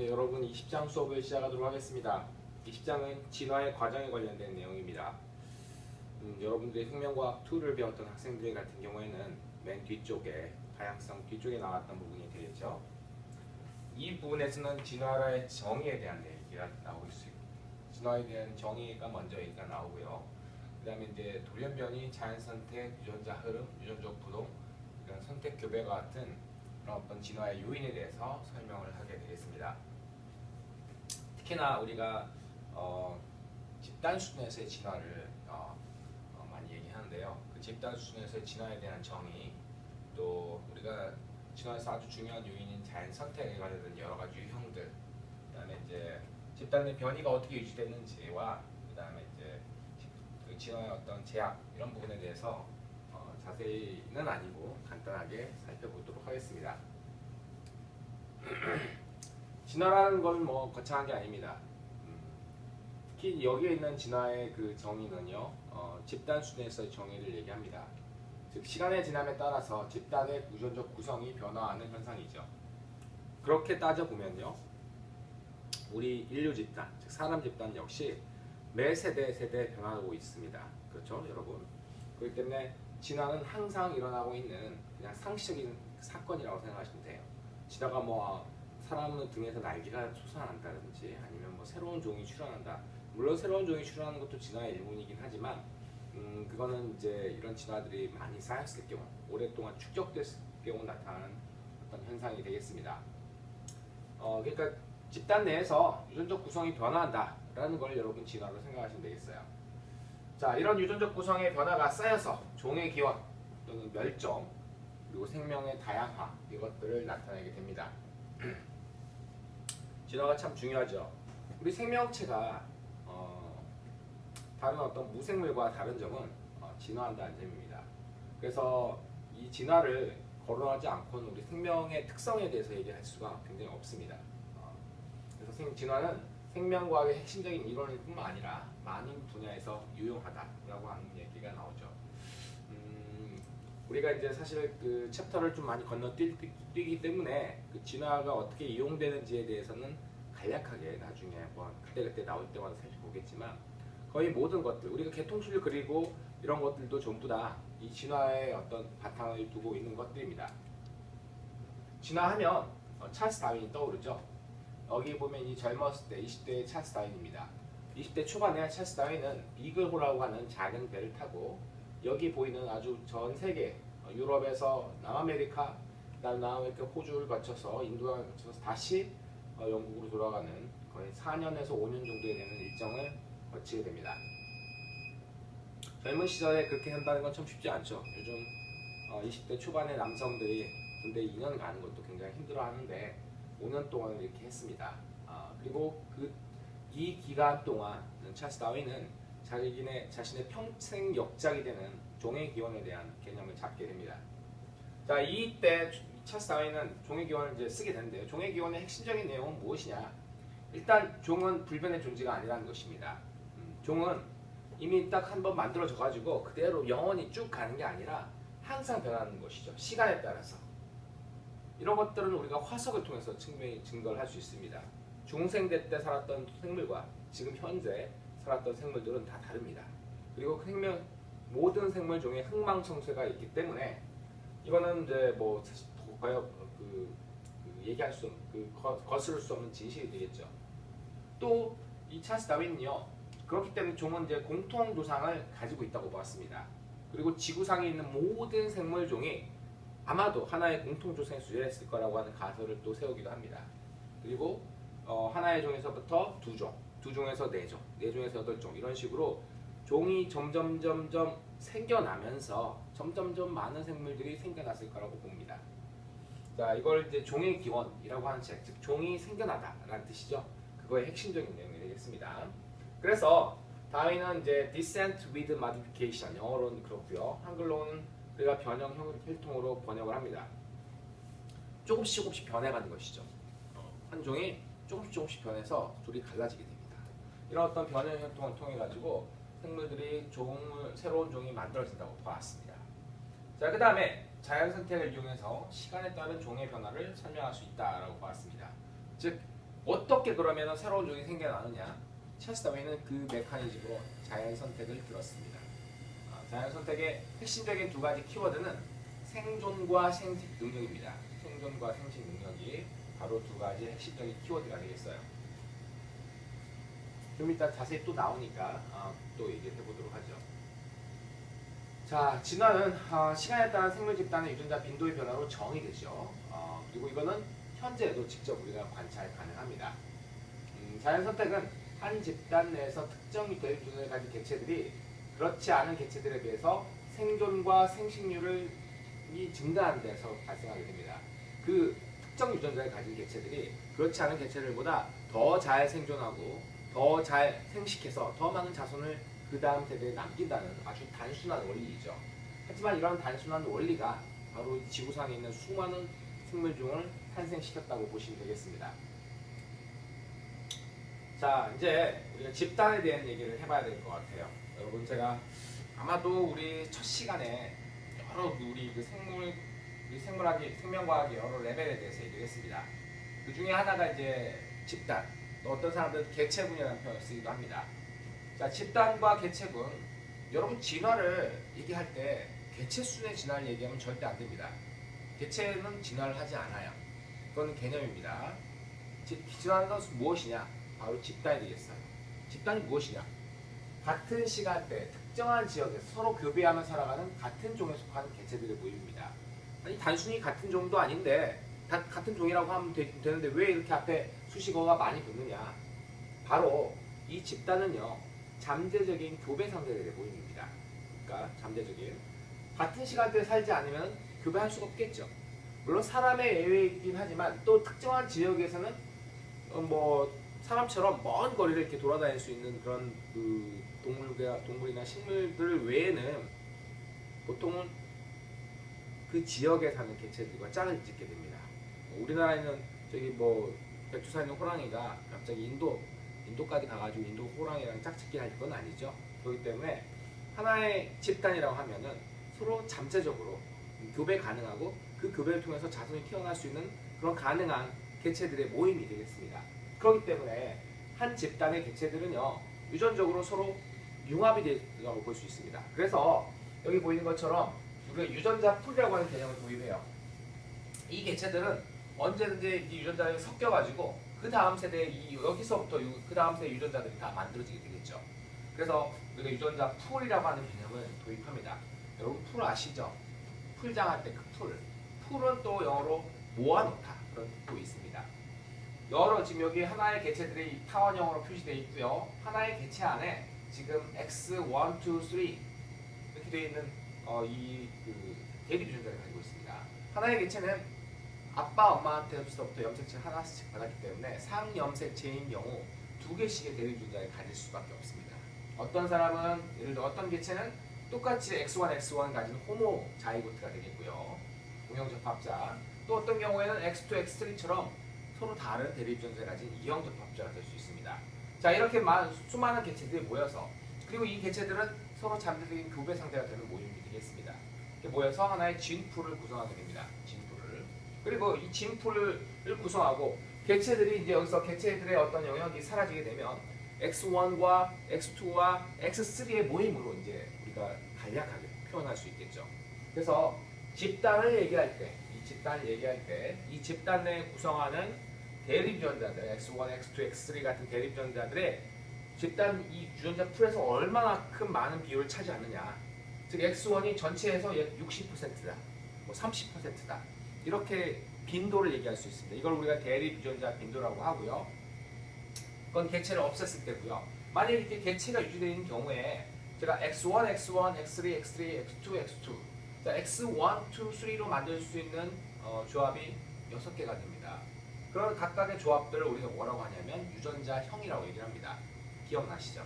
네, 여러분 20장 수업을 시작하도록 하겠습니다. 20장은 진화의 과정에 관련된 내용입니다. 여러분들이 혁명과학 2를 배웠던 학생들 같은 경우에는 맨 뒤쪽에 다양성 뒤쪽에 나왔던 부분이 되겠죠. 이 부분에서는 진화의 정의에 대한 얘기가 나오고 있습니다. 진화에 대한 정의가 먼저 얘기가 나오고요. 그 다음에 이제 돌연변이, 자연선택, 유전자 흐름, 유전적 부동, 이런 선택 교배와 같은 그런 어떤 진화의 요인에 대해서 설명을 하게 되겠습니다. 특히나 우리가 집단 수준에서의 진화를 많이 얘기하는데요. 그 집단 수준에서의 진화에 대한 정의, 또 우리가 진화에서 아주 중요한 요인인 자연 선택에 관련된 여러 가지 유형들, 그다음에 이제 집단 내 변이가 어떻게 유지되는지와 그다음에 이제 그 진화의 어떤 제약 이런 부분에 대해서 자세히는 아니고 간단하게 살펴보도록 하겠습니다. 진화라는 건 뭐 거창한 게 아닙니다. 특히 여기에 있는 진화의 그 정의는요, 집단 수준에서의 정의를 얘기합니다. 즉 시간의 지남에 따라서 집단의 유전적 구성이 변화하는 현상이죠. 그렇게 따져보면요, 우리 인류 집단, 즉 사람 집단 역시 매 세대 변화하고 있습니다. 그렇죠, 여러분? 그렇기 때문에 진화는 항상 일어나고 있는 그냥 상식적인 사건이라고 생각하시면 돼요. 진화가 뭐 사람의 등에서 날개가 솟아난다든지 아니면 뭐 새로운 종이 출현한다. 물론 새로운 종이 출현하는 것도 진화의 일부이긴 하지만 그거는 이제 이런 진화들이 많이 쌓였을 경우, 오랫동안 축적됐을 경우 나타나는 어떤 현상이 되겠습니다. 그러니까 집단 내에서 유전적 구성이 변화한다라는 걸 여러분 진화로 생각하시면 되겠어요. 자, 이런 유전적 구성의 변화가 쌓여서 종의 기원 또는 멸종 그리고 생명의 다양화 이것들을 나타내게 됩니다. 진화가 참 중요하죠. 우리 생명체가 다른 어떤 무생물과 다른 점은 진화한다는 점입니다. 그래서 이 진화를 거론하지 않고는 우리 생명의 특성에 대해서 얘기할 수가 굉장히 없습니다. 그래서 진화는 생명과학의 핵심적인 이론일 뿐만 아니라 많은 분야에서 유용하다라고 하는 얘기가 나오죠. 우리가 이제 사실 그 챕터를 좀 많이 건너뛰기 때문에 그 진화가 어떻게 이용되는지에 대해서는 간략하게 나중에 한번 그때그때 나올 때마다 살펴보겠지만, 거의 모든 것들, 우리가 개통수를 그리고 이런 것들도 전부 다 이 진화의 어떤 바탕을 두고 있는 것들입니다. 진화하면 찰스 다윈이 떠오르죠. 여기 보면 이 젊었을 때 20대의 찰스 다윈입니다. 20대 초반에 찰스 다윈은 비글호라고 하는 작은 배를 타고 여기 보이는 아주 전 세계 유럽에서 남아메리카, 남아메리카 호주를 거쳐서 인도양을 거쳐서 다시 영국으로 돌아가는 거의 4년에서 5년 정도에 되는 일정을 거치게 됩니다. 젊은 시절에 그렇게 한다는 건 참 쉽지 않죠. 요즘 20대 초반의 남성들이 군대 2년 가는 것도 굉장히 힘들어 하는데 5년 동안 이렇게 했습니다. 그리고 이 기간 동안 찰스 다윈은 자신의 평생 역작이 되는 종의 기원에 대한 개념을 잡게 됩니다. 자, 이때 찰스 다윈은 종의 기원을 이제 쓰게 되는데요. 종의 기원의 핵심적인 내용은 무엇이냐? 일단 종은 불변의 존재가 아니라는 것입니다. 종은 이미 딱 한번 만들어져 가지고 그대로 영원히 쭉 가는 게 아니라 항상 변하는 것이죠. 시간에 따라서. 이런 것들은 우리가 화석을 통해서 증거를 할 수 있습니다. 중생대 때 살았던 생물과 지금 현재 살았던 생물들은 다 다릅니다. 다르고 모든 생물종에 흥망성쇠가 있기 때문에 이거는 이제 뭐 사실 얘기할 수 없는 거스를 수 없는 진실이 되겠죠. 또 이 찰스 다윈은요, 그렇기 때문에 종은 이제 공통 조상을 가지고 있다고 보았습니다. 그리고 지구상에 있는 모든 생물종이 아마도 하나의 공통 조상에 수혈했을 거라고 하는 가설을 또 세우기도 합니다. 그리고 하나의 종에서부터 두 종에서 네 종에서 8종 이런 식으로 종이 점점 생겨나면서 점점 많은 생물들이 생겨났을 거라고 봅니다. 자, 이걸 이제 종의 기원이라고 하는 책, 즉 종이 생겨나다라는 뜻이죠. 그거의 핵심적인 내용이 되겠습니다. 그래서 다윈은 이제 descent with modification, 영어로는 그렇고요. 한글로는 우리가 변형 혈통으로 번역을 합니다. 조금씩 변해가는 것이죠. 한 종이 조금씩 변해서 둘이 갈라지게 됩니다. 이런 어떤 변형 혈통을 통해 가지고 생물들이 새로운 종이 만들어진다고 보았습니다. 자, 그 다음에 자연 선택을 이용해서 시간에 따른 종의 변화를 설명할 수 있다라고 보았습니다. 즉 어떻게 그러면 새로운 종이 생겨나느냐? 찰스 다윈은 그 메커니즘으로 자연 선택을 들었습니다. 자연 선택의 핵심적인 두 가지 키워드는 생존과 생식 능력입니다. 생존과 생식 능력이 바로 두 가지 핵심적인 키워드가 되겠어요. 좀 이따 자세히 또 나오니까 또 얘기를 해보도록 하죠. 자, 진화는 시간에 따른 생물 집단의 유전자 빈도의 변화로 정의되죠. 그리고 이거는 현재에도 직접 우리가 관찰 가능합니다. 자연 선택은 한 집단 내에서 특정 유전자를 가진 개체들이 그렇지 않은 개체들에 비해서 생존과 생식률이 증가하는 데서 발생하게 됩니다. 그 특정 유전자를 가진 개체들이 그렇지 않은 개체들보다 더 잘 생존하고 더 잘 생식해서 더 많은 자손을 그 다음 세대에 남긴다는 아주 단순한 원리이죠. 하지만 이런 단순한 원리가 바로 지구상에 있는 수많은 생물종을 탄생시켰다고 보시면 되겠습니다. 자, 이제 우리가 집단에 대한 얘기를 해봐야 될 것 같아요. 여러분, 제가 아마도 우리 첫 시간에 여러 우리 그 생명과학의 여러 레벨에 대해서 얘기를 했습니다. 그 중에 하나가 이제 집단, 또 어떤 사람들은 개체군이라는 표현을 쓰기도 합니다. 자, 집단과 개체군, 여러분 진화를 얘기할 때 개체순의 진화를 얘기하면 절대 안 됩니다. 개체는 진화를 하지 않아요. 그건 개념입니다. 진화하는 것은 무엇이냐? 바로 집단이 되겠어요. 집단이 무엇이냐? 같은 시간대, 특정한 지역에서 서로 교배하며 살아가는 같은 종에 속하는 개체들의 모임입니다. 아니, 단순히 같은 종도 아닌데 같은 종이라고 하면 되는데 왜 이렇게 앞에 수식어가 많이 붙느냐? 바로 이 집단은요, 잠재적인 교배 상대들의 모임입니다. 그러니까 잠재적인 같은 시간대에 살지 않으면 교배할 수가 없겠죠. 물론 사람의 예외이긴 하지만 또 특정한 지역에서는 뭐 사람처럼 먼 거리를 이렇게 돌아다닐 수 있는 그런 그 동물이나 식물들 외에는 보통은 그 지역에 사는 개체들과 짝을 짓게 됩니다. 우리나라에는 저기 뭐 백두산에 있는 호랑이가 갑자기 인도까지 가가지고 인도 호랑이랑 짝짓기 할 건 아니죠. 그렇기 때문에 하나의 집단이라고 하면은 서로 잠재적으로 교배 가능하고 그 교배를 통해서 자손이 태어날 수 있는 그런 가능한 개체들의 모임이 되겠습니다. 그렇기 때문에 한 집단의 개체들은요, 유전적으로 서로 융합이 된다고 볼 수 있습니다. 그래서 여기 보이는 것처럼 우리가 유전자 풀이라고 하는 개념을 도입해요. 이 개체들은 언제든지 이 유전자들이 섞여가지고 그 다음 세대에 여기서부터 그 다음 세대 유전자들이 다 만들어지게 되겠죠. 그래서 우리가 유전자 풀이라고 하는 개념을 도입합니다. 여러분 풀 아시죠? 풀장할 때 그 풀. 풀은 또 영어로 모아놓다 그런 뜻도 있습니다. 지금 여기 하나의 개체들이 타원형으로 표시되어 있고요. 하나의 개체 안에 지금 X, 1, 2, 3 이렇게 되어 있는 그 대립 유전자를 가지고 있습니다. 하나의 개체는 아빠, 엄마한테서부터 염색체를 하나씩 받았기 때문에 상염색체인 경우 두 개씩의 대립 유전자를 가질 수밖에 없습니다. 어떤 사람은 예를 들어 어떤 개체는 똑같이 X1, X1 가진 호모 자이고트가 되겠고요. 공영접합자. 또 어떤 경우에는 X2, X3처럼 서로 다른 대립 유전자를 가진 이형접합자가 될 수 있습니다. 자, 이렇게 수많은 개체들이 모여서 그리고 이 개체들은 서로 잠재적인 교배 상대가 되는 모임이 되겠습니다. 이렇게 모여서 하나의 진풀을 구성하게 됩니다. 진풀을. 그리고 이 진풀을 구성하고 개체들이 이제 여기서 개체들의 어떤 영역이 사라지게 되면 X1과 X2와 X3의 모임으로 이제 우리가 간략하게 표현할 수 있겠죠. 그래서 집단을 얘기할 때, 이 집단 내에 구성하는 대립 유전자들, X1, X2, X3 같은 대립 유전자들의 집단 이 유전자 풀에서 얼마만큼 많은 비율을 차지하느냐. 즉 X1이 전체에서 약 60%다, 뭐 30%다. 이렇게 빈도를 얘기할 수 있습니다. 이걸 우리가 대립 유전자 빈도라고 하고요. 그건 개체를 없앴을 때고요. 만약에 이렇게 개체가 유지되어 있는 경우에 제가 X1, X1, X3, X3, X2, X2 자, X1, 2, 3로 만들 수 있는 조합이 6개가 됩니다. 그런 각각의 조합들을 우리가 뭐라고 하냐면 유전자형이라고 얘기를 합니다. 기억나시죠?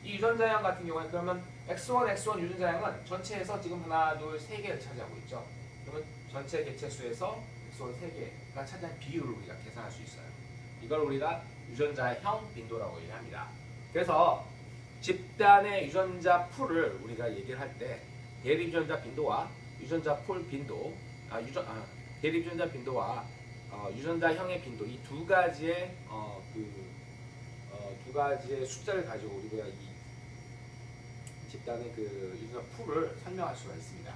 이 유전자형 같은 경우에 그러면 X1, X1 유전자형은 전체에서 지금 하나, 둘, 3개를 차지하고 있죠. 그러면 전체 개체 수에서 X1 3개가 차지한 비율을 우리가 계산할 수 있어요. 이걸 우리가 유전자형 빈도라고 얘기합니다. 그래서 집단의 유전자 풀을 우리가 얘기를 할 때 대립 유전자 빈도와 유전자 풀 빈도, 대립 유전자 빈도와 유전자형의 빈도 이 두 가지의 두 가지의 숫자를 가지고 우리가 이 집단의 그 유전자 풀을 설명할 수가 있습니다.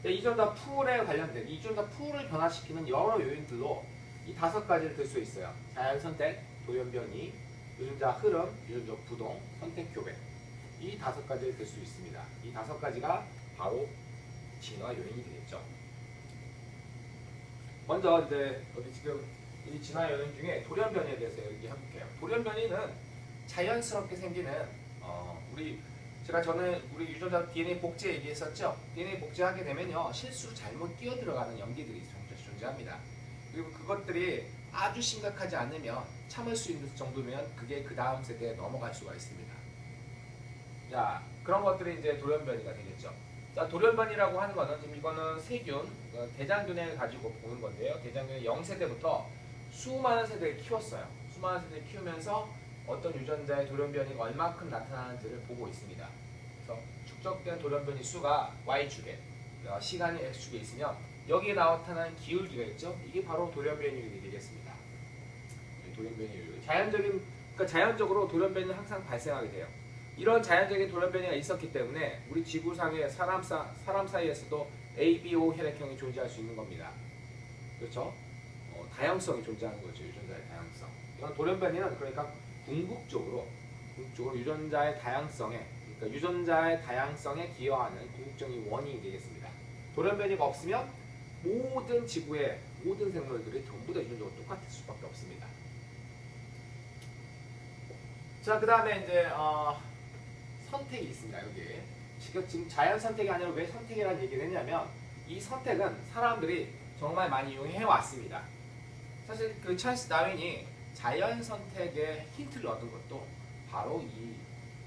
이 유전자 풀에 관련된 이 유전자 풀을 변화시키는 여러 요인들로 이 5가지를 들 수 있어요. 자연 선택, 돌연 변이, 유전자 흐름, 유전자 부동, 선택 교배. 이 5가지를 들 수 있습니다. 이 5가지가 바로 진화 요인이 되겠죠. 먼저 이제 여기 지금 이 진화 요인 중에 돌연 변이에 대해서 얘기해 볼게요. 돌연 변이는 자연스럽게 생기는 제가 전에 우리 유전자 DNA 복제 얘기했었죠. DNA 복제하게 되면요 실수로 잘못 끼어 들어가는 염기들이 존재합니다. 그리고 그것들이 아주 심각하지 않으면 참을 수 있는 정도면 그게 그 다음 세대에 넘어갈 수가 있습니다. 자, 그런 것들이 이제 돌연변이가 되겠죠. 자, 돌연변이라고 하는 거는 지금 이거는 세균, 대장균을 가지고 보는 건데요. 대장균이 0세대부터 수많은 세대를 키웠어요. 수많은 세대를 키우면서 어떤 유전자의 돌연변이가 얼마큼 나타나는지를 보고 있습니다. 그래서 축적된 돌연변이 수가 Y축에, 시간이 X축에 있으면 여기에 나타나는 기울기가 있죠. 이게 바로 돌연변이율이 되겠습니다. 돌연변이율. 그러니까 자연적으로 돌연변이는 항상 발생하게 돼요. 이런 자연적인 돌연변이가 있었기 때문에 우리 지구상의 사람 사이에서도 ABO 혈액형이 존재할 수 있는 겁니다. 그렇죠? 다양성이 존재하는 거죠. 유전자의 다양성. 이런 돌연변이는 그러니까 궁극적으로 유전자의 다양성에, 그러니까 유전자의 다양성에 기여하는 궁극적인 원인이 되겠습니다. 돌연변이가 없으면 모든 지구의 모든 생물들이 전부 다 유전적으로 똑같을 수밖에 없습니다. 자, 그 다음에 이제 선택이 있습니다. 여기 지금 자연 선택이 아니라 왜 선택이라는 얘기를 했냐면 이 선택은 사람들이 정말 많이 이용해 왔습니다. 사실 그 찰스 다윈이 자연 선택의 힌트를 얻은 것도 바로 이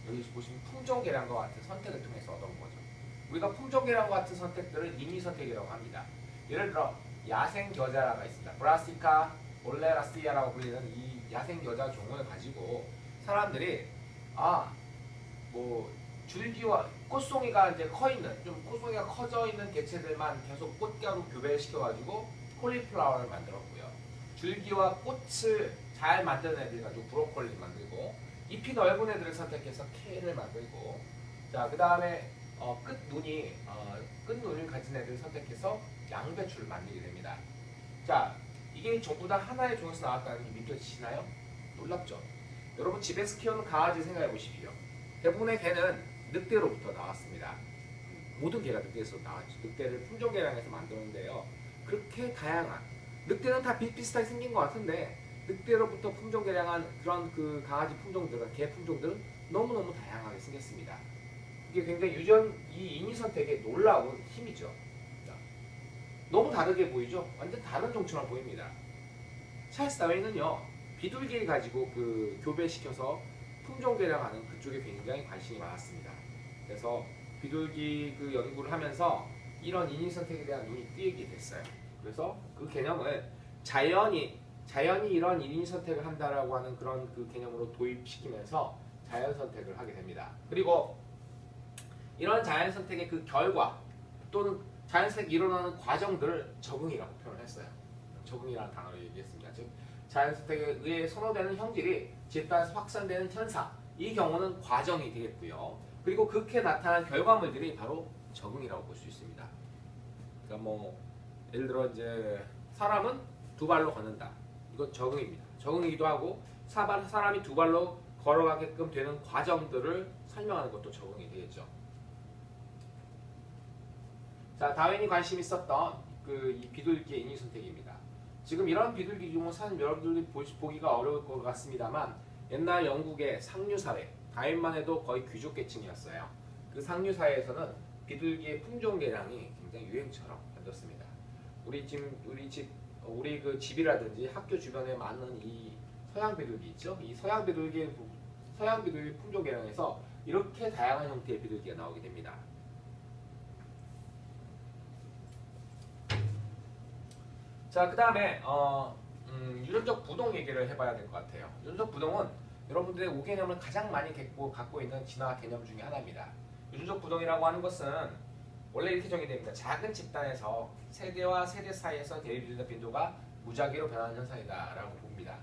여기 보시면 품종 계량과 같은 선택을 통해서 얻은 거죠. 우리가 품종 계량과 같은 선택들을 인위 선택이라고 합니다. 예를 들어 야생 겨자가 있습니다. 브라시카 올레라스티아라고 불리는 이 야생 겨자 종을 가지고 사람들이 줄기와 꽃송이가 이제 커 있는, 좀 꽃송이가 커져 있는 개체들만 계속 꽃가루 교배시켜 가지고 콜리플라워를 만들었고요. 줄기와 꽃을 잘 만드는 애들 가지고 브로콜리 만들고, 잎이 넓은 애들을 선택해서 케일을 만들고, 자, 그 다음에 끝눈을 가진 애들을 선택해서 양배추를 만들게 됩니다. 자, 이게 전부 다 하나의 종에서 나왔다는 게 믿겨지시나요? 놀랍죠? 여러분 집에서 키우는 강아지 생각해 보십시오. 대부분의 개는 늑대로부터 나왔습니다. 모든 개가 늑대에서 나왔죠. 늑대를 품종 개량해서 만드는데요. 그렇게 다양한, 늑대는 다 비슷비슷하게 생긴 것 같은데 늑대로부터 품종 개량한 그런 그 강아지 품종들은, 개 품종들은 너무너무 다양하게 생겼습니다. 이게 굉장히 이 인위 선택의 놀라운 힘이죠. 너무 다르게 보이죠? 완전 다른 종처럼 보입니다. 찰스 다윈은요, 비둘기를 가지고 그 교배시켜서 품종 개량하는 그쪽에 굉장히 관심이 많았습니다. 그래서 비둘기 그 연구를 하면서 이런 인위 선택에 대한 눈이 뜨이게 됐어요. 그래서 그 개념을 자연이 이런 인위 선택을 한다라고 하는 그런 그 개념으로 도입시키면서 자연 선택을 하게 됩니다. 그리고 이런 자연 선택의 그 결과 또는 자연 선택이 일어나는 과정들을 적응이라고 표현을 했어요. 적응이라는 단어를 얘기했습니다. 즉 자연 선택에 의해 선호되는 형질이 집단에서 확산되는 현상, 이 경우는 과정이 되겠고요. 그리고 그렇게 나타난 결과물들이 바로 적응이라고 볼 수 있습니다. 그러니까 예를 들어 이제 사람은 두 발로 걷는다. 이건 적응입니다. 적응이기도 하고 사람이 두 발로 걸어가게끔 되는 과정들을 설명하는 것도 적응이 되겠죠. 자, 다윈이 관심 있었던 이 비둘기의 인위 선택입니다. 지금 이런 비둘기 중은 사실 여러분들이 보기가 어려울 것 같습니다만 옛날 영국의 상류사회, 다윈만 해도 거의 귀족계층이었어요. 그 상류사회에서는 비둘기의 품종 개량이 굉장히 유행처럼 번졌습니다. 우리 그 집이라든지 학교 주변에 많은 이 서양 비둘기 있죠? 이 서양 비둘기 품종 개량에서 이렇게 다양한 형태의 비둘기가 나오게 됩니다. 자, 그 다음에 유전적 부동 얘기를 해봐야 될 것 같아요. 유전적 부동은 여러분들의 5개념을 가장 많이 갖고 있는 진화 개념 중에 하나입니다. 유전적 부동이라고 하는 것은 원래 이렇게 정의됩니다. 작은 집단에서 세대와 세대 사이에서 대립되는 빈도가 무작위로 변하는 현상이다라고 봅니다.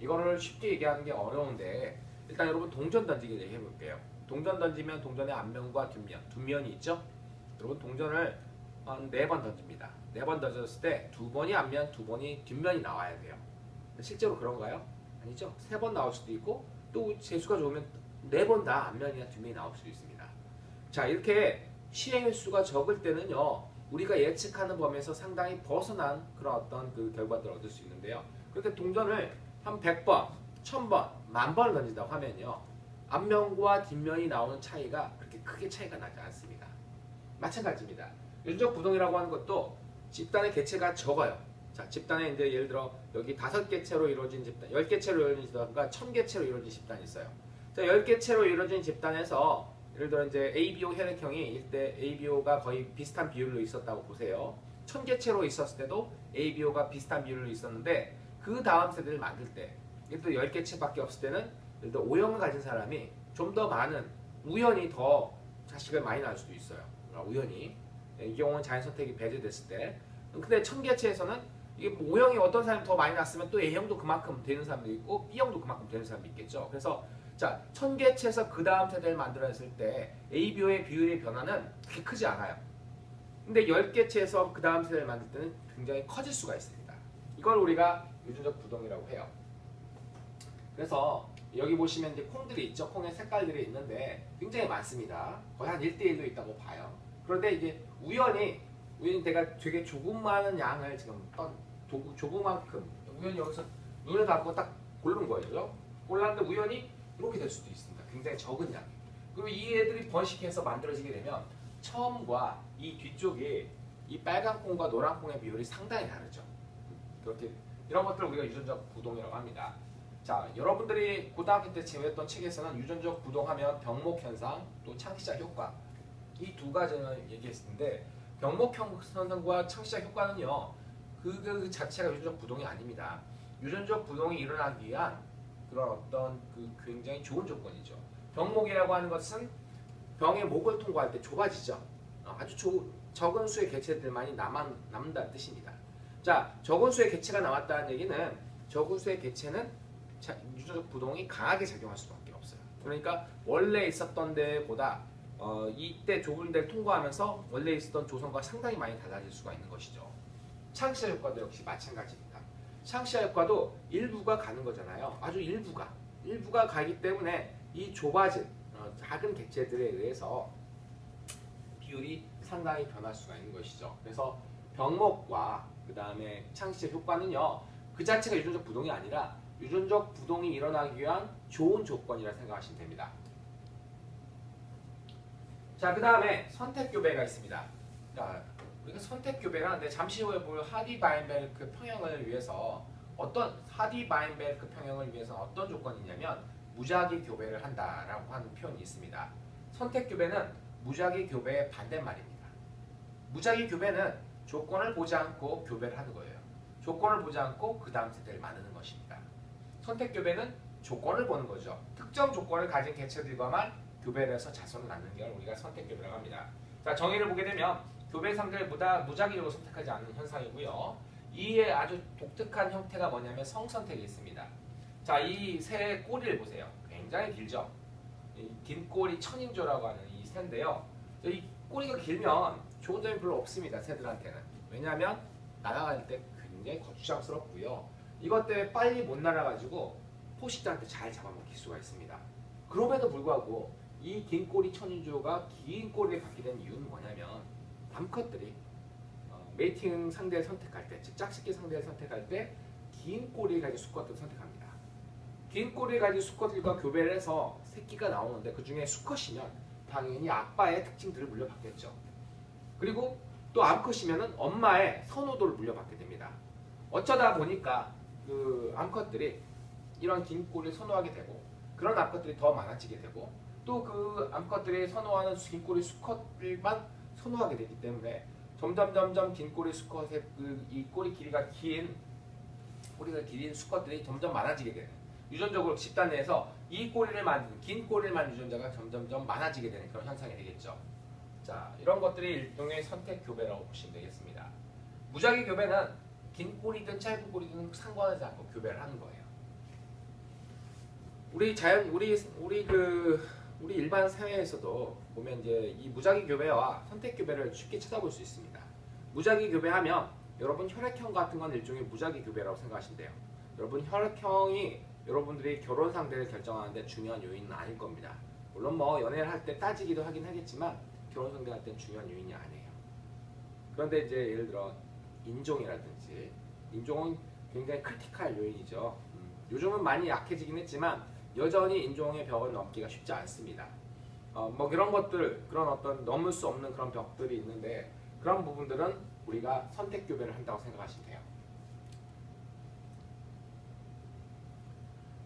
이거를 쉽게 얘기하는 게 어려운데 일단 여러분 동전 던지기 얘기해 볼게요. 동전 던지면 동전의 앞면과 뒷면, 두 면이 있죠? 여러분 동전을 한 4번 던집니다. 4번 던졌을 때 2번이 앞면, 2번이 뒷면이 나와야 돼요. 실제로 그런가요? 아니죠. 3번 나올 수도 있고 또 재수가 좋으면 4번 다 앞면이나 뒷면이 나올 수도 있습니다. 자, 이렇게 실행 수가 적을 때는요, 우리가 예측하는 범위에서 상당히 벗어난 그런 어떤 그 결과들을 얻을 수 있는데요. 그렇게 동전을 한 100번, 1000번, 10,000번을 던진다고 하면요, 앞면과 뒷면이 나오는 차이가 그렇게 크게 차이가 나지 않습니다. 마찬가지입니다. 유전적 부동이라고 하는 것도 집단의 개체가 적어요. 자, 집단에 이제 예를 들어 여기 5개체로 이루어진 집단, 10개체로 이루어진 집단과 1000개체로 이루어진 집단이 있어요. 자, 10개체로 이루어진 집단에서 예를 들어 이제 ABO 혈액형이 이때 ABO가 거의 비슷한 비율로 있었다고 보세요. 1000개체로 있었을 때도 ABO가 비슷한 비율로 있었는데 그 다음 세대를 만들 때 예를 들어 10개체밖에 없을 때는 예를 들어 O형을 가진 사람이 좀 더 많은 우연히 더 자식을 많이 낳을 수도 있어요. 우연히. 이 경우는 자연 선택이 배제됐을 때. 근데 1000개체에서는 이게 O형이 어떤 사람이 더 많이 낳았으면 또 A형도 그만큼 되는 사람도 있고 B형도 그만큼 되는 사람도 있겠죠. 그래서 자, 1000개체에서 그 다음 세대를 만들었을 때 ABO의 비율의 변화는 그렇게 크지 않아요. 근데 10개체에서 그 다음 세대를 만들 때는 굉장히 커질 수가 있습니다. 이걸 우리가 유전적 부동이라고 해요. 그래서 여기 보시면 이제 콩들이 있죠. 콩의 색깔들이 있는데 굉장히 많습니다. 거의 한 1대1도 있다고 봐요. 그런데 이제 우연히 내가 되게 조그마한 양을 지금 조그만큼 우연히 여기서 눈을 감고 딱 고른 거예요. 골랐는데 우연히 이렇게 될 수도 있습니다. 굉장히 적은 양. 그리고 이 애들이 번식해서 만들어지게 되면 처음과 이 뒤쪽이 이 빨간 콩과 노란 콩의 비율이 상당히 다르죠. 그렇게 이런 것들을 우리가 유전적 부동이라고 합니다. 자, 여러분들이 고등학교 때 제외했던 책에서는 유전적 부동하면 병목 현상, 또 창시자 효과 이 두 가지를 얘기했는데 병목 현상과 창시자 효과는요 그 자체가 유전적 부동이 아닙니다. 유전적 부동이 일어나기 위한 그런 어떤 그 굉장히 좋은 조건이죠. 병목이라고 하는 것은 병의 목을 통과할 때 좁아지죠. 아주 적은 수의 개체들만이 남는다는 뜻입니다. 자, 적은 수의 개체가 남았다는 얘기는 적은 수의 개체는 유전적 부동이 강하게 작용할 수밖에 없어요. 그러니까 원래 있었던 데보다 이때 좁은 데를 통과하면서 원래 있었던 조성과 상당히 많이 달라질 수가 있는 것이죠. 창시자 효과도 역시 마찬가지입니다. 창시자 효과도 일부가 가는 거잖아요. 아주 일부가 가기 때문에 이 좁아진 작은 개체들에 의해서 비율이 상당히 변할 수가 있는 것이죠. 그래서 병목과 그 다음에 창시자 효과는요 그 자체가 유전적 부동이 아니라 유전적 부동이 일어나기 위한 좋은 조건이라 생각하시면 됩니다. 자, 그 다음에 선택교배가 있습니다. 자, 우리가 선택교배라는데 잠시 후에 볼 하디-바인베르크 평형을 위해서 하디-바인베르크 평형을 위해서 어떤 조건이 있냐면 무작위 교배를 한다라고 하는 표현이 있습니다. 선택교배는 무작위 교배의 반대말입니다. 무작위 교배는 조건을 보지 않고 교배를 하는 거예요. 조건을 보지 않고 그 다음 세대를 만드는 것입니다. 선택교배는 조건을 보는 거죠. 특정 조건을 가진 개체들과만 교배를 해서 자손을 낳는 걸 우리가 선택교배라고 합니다. 자, 정의를 보게 되면 교배 상대를 무작위적으로 선택하지 않는 현상이고요. 이에 아주 독특한 형태가 뭐냐면 성선택이 있습니다. 자, 이 새의 꼬리를 보세요. 굉장히 길죠. 이 긴 꼬리 천인조라고 하는 이 새인데요. 이 꼬리가 길면 좋은 점이 별로 없습니다. 새들한테는. 왜냐하면 날아갈 때 굉장히 거추장스럽고요. 이것 때문에 빨리 못 날아가지고 포식자한테 잘 잡아먹힐 수가 있습니다. 그럼에도 불구하고 이 긴 꼬리 천인조가 긴 꼬리를 갖게 된 이유는 뭐냐면 암컷들이 메이팅 상대를 선택할 때, 즉 짝짓기 상대를 선택할 때 긴 꼬리를 가진 수컷들을 선택합니다. 긴 꼬리를 가진 수컷들과 교배를 해서 새끼가 나오는데 그 중에 수컷이면 당연히 아빠의 특징들을 물려받겠죠. 그리고 또 암컷이면 엄마의 선호도를 물려받게 됩니다. 어쩌다 보니까 그 암컷들이 이런 긴 꼬리를 선호하게 되고 그런 암컷들이 더 많아지게 되고 또 그 암컷들이 선호하는 긴 꼬리 수컷들만 선호하게 되기 때문에 점점 긴 꼬리 수컷의 이 꼬리 길이가 긴 수컷들이 점점 많아지게 되는, 유전적으로 집단 내에서 이 꼬리를 만든 긴 꼬리를 만든 유전자가 점점 많아지게 되는 그런 현상이 되겠죠. 자, 자, 이런 것들이 일종의 선택 교배라고 보시면 되겠습니다. 무작위 교배는 긴 꼬리든 짧은 꼬리든 상관하지 않고 교배를 하는 거예요. 우리 일반 사회에서도 보면 이제 이 무작위 교배와 선택 교배를 쉽게 찾아볼 수 있습니다. 무작위 교배하면 여러분 혈액형 같은 건 일종의 무작위 교배라고 생각하시면 돼요. 여러분 혈액형이 여러분들이 결혼 상대를 결정하는데 중요한 요인은 아닐 겁니다. 물론 뭐 연애를 할 때 따지기도 하긴 하겠지만 결혼 상대 할 때는 중요한 요인이 아니에요. 그런데 이제 예를 들어 인종이라든지 인종은 굉장히 크리티컬 요인이죠. 요즘은 많이 약해지긴 했지만 여전히 인종의 벽을 넘기가 쉽지 않습니다. 뭐 그런 것들, 그런 어떤 넘을 수 없는 그런 벽들이 있는데 그런 부분들은 우리가 선택 교배를 한다고 생각하시면 돼요.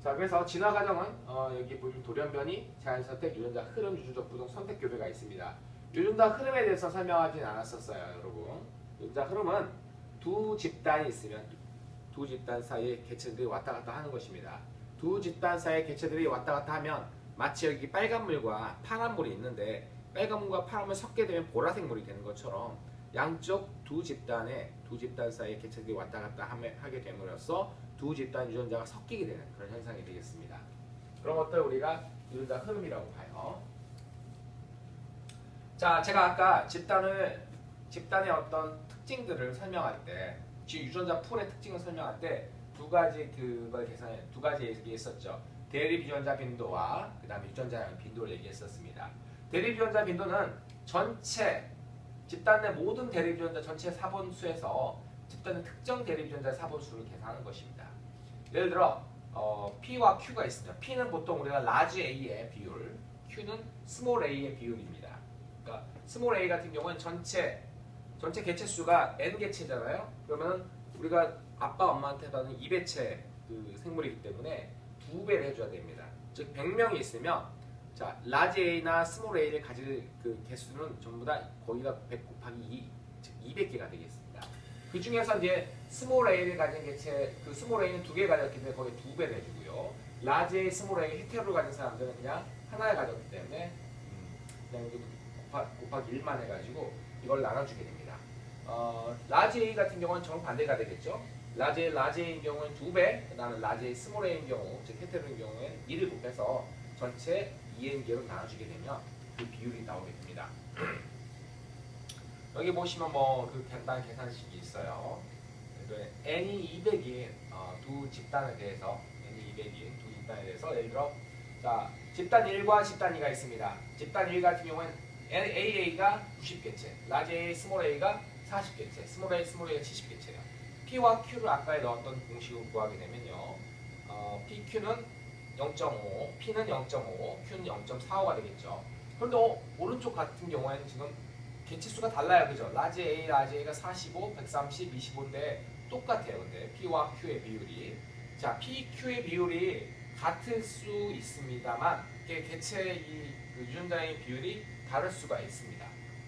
자, 그래서 진화 과정은 여기 보면 돌연변이, 자연선택, 유전자 흐름, 유전적 부동, 선택 교배가 있습니다. 유전자 흐름에 대해서 설명하진 않았었어요, 여러분. 유전자 흐름은 두 집단이 있으면 두 집단 사이에 개체들이 왔다 갔다 하는 것입니다. 두 집단 사이의 개체들이 왔다 갔다 하면 마치 여기 빨간 물과 파란 물이 있는데 빨간 물과 파란 물이 섞게 되면 보라색 물이 되는 것처럼 양쪽 두 집단 사이의 개체들이 왔다 갔다 하게 됨으로써 두 집단 유전자가 섞이게 되는 그런 현상이 되겠습니다. 그런 것들 우리가 유전자 흐름이라고 봐요. 자, 제가 아까 집단의 어떤 특징들을 설명할 때, 유전자 풀의 특징을 설명할 때 두 가지 두 가지 얘기했었죠. 대립 유전자 빈도와 그 다음에 유전자 빈도를 얘기했었습니다. 대립 유전자 빈도는 전체 집단 내 모든 대립 유전자 전체 사본수에서 집단의 특정 대립 유전자 사본수를 계산하는 것입니다. 예를 들어 P와 Q가 있습니다. P는 보통 우리가 large A의 비율, Q는 small A의 비율입니다. 그러니까 small A 같은 경우는 전체 개체 수가 n 개체잖아요. 그러면 우리가 아빠 엄마한테 받는 2배체 그 생물이기 때문에 2배를 해줘야 됩니다. 즉 100명이 있으면 자 large A나 small A를 가질 그 개수는 전부 다 거기가 100 곱하기 2, 즉 200개가 되겠습니다. 그 중에서 이제 small A를 가진 개체, 그 small A는 2개 가졌기 때문에 거기에 2배를 해주고요. large A, small A 헤테로를 가진 사람들은 그냥 하나를 가졌기 때문에 그냥 곱하기 1만 해가지고 이걸 나눠주게 됩니다. large A 같은 경우는 정반대가 되겠죠. large A인 경우는 2배, 그 다음에 large A, small A인 경우, 즉 헤테로인 경우에는 1을 곱해서 전체 2n개로 나눠주게 되면 그 비율이 나오게 됩니다. 여기 보시면 뭐 그 간단한 계산식이 있어요. n이 200인 두 집단에 대해서 n이 200인 두 집단에 대해서 예를 들어 자 집단 1과 집단 2가 있습니다. 집단 1 같은 경우는 AA가 90개체, large A, small A가 40개체, small A가 70개체예요. P와 Q를 아까 넣었던 공식으로 구하게 되면요. PQ는 0.5, P는 0.5, Q는 0.45가 되겠죠. 그런데 오른쪽 같은 경우에는 지금 개체수가 달라요. 그죠? large A가 45, 130, 25인데 똑같아요. 근데 P와 Q의 비율이. 자, P, Q의 비율이 같을 수 있습니다만 개체의 유전자의 비율이 다를 수가 있습니다.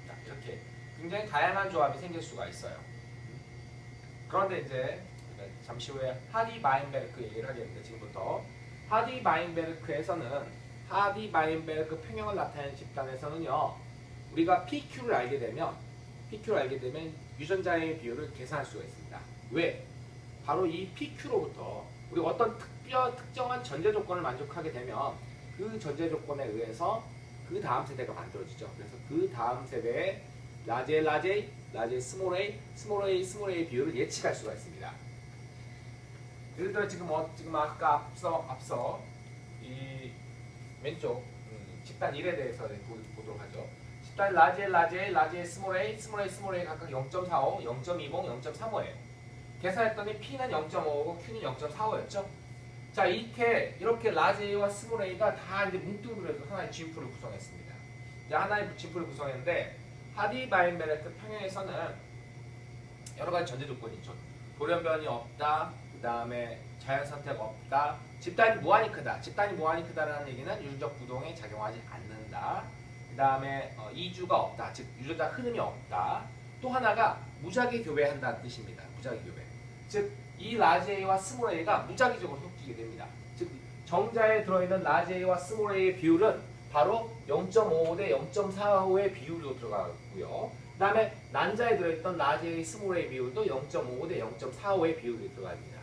자, 이렇게 굉장히 다양한 조합이 생길 수가 있어요. 그런데 이제 잠시 후에 하디-바인베르크 얘기를 하겠는데 지금부터 하디-바인베르크에서는 하디-바인베르크 평형을 나타내는 집단에서는요. 우리가 PQ를 알게 되면 유전자의 비율을 계산할 수가 있습니다. 왜? 바로 이 PQ로부터 우리 어떤 특정한 전제 조건을 만족하게 되면 그 전제 조건에 의해서 그 다음 세대가 만들어지죠. 그래서 그 다음 세대의 large A, small A 비율을 예측할 수가 있습니다. 예를 들어 지금 아까 앞서 이 왼쪽 집단 1에 대해서 보도록 하죠. 집단 large A, small A 각각 0.45, 0.20, 0.35예요. 계산했더니 P는 0.5고 Q는 0.45였죠. 자, 이렇게 large A와 small A가 다 이제 뭉뚱그려서 하나의 진풀을 구성했습니다. 이제 하나의 진풀을 구성했는데 하디-바인베르크 평형에서는 여러 가지 전제 조건이 있죠. 돌연변이 없다, 그 다음에 자연선택 없다, 집단이 무한히 크다. 집단이 무한히 크다라는 얘기는 유전적 부동에 작용하지 않는다. 그 다음에 이주가 없다, 즉 유전자 흐름이 없다. 또 하나가 무작위 교배한다는 뜻입니다. 무작위 교배. 즉 이 large A와 small A가 무작위적으로 섞이게 됩니다. 즉 정자에 들어있는 large A와 small A의 비율은 바로 0.55 대 0.45의 비율로 들어가고요. 그 다음에 난자에 들어있던 라지 A, 스몰 a 비율도 0.55 대 0.45의 비율이 들어갑니다.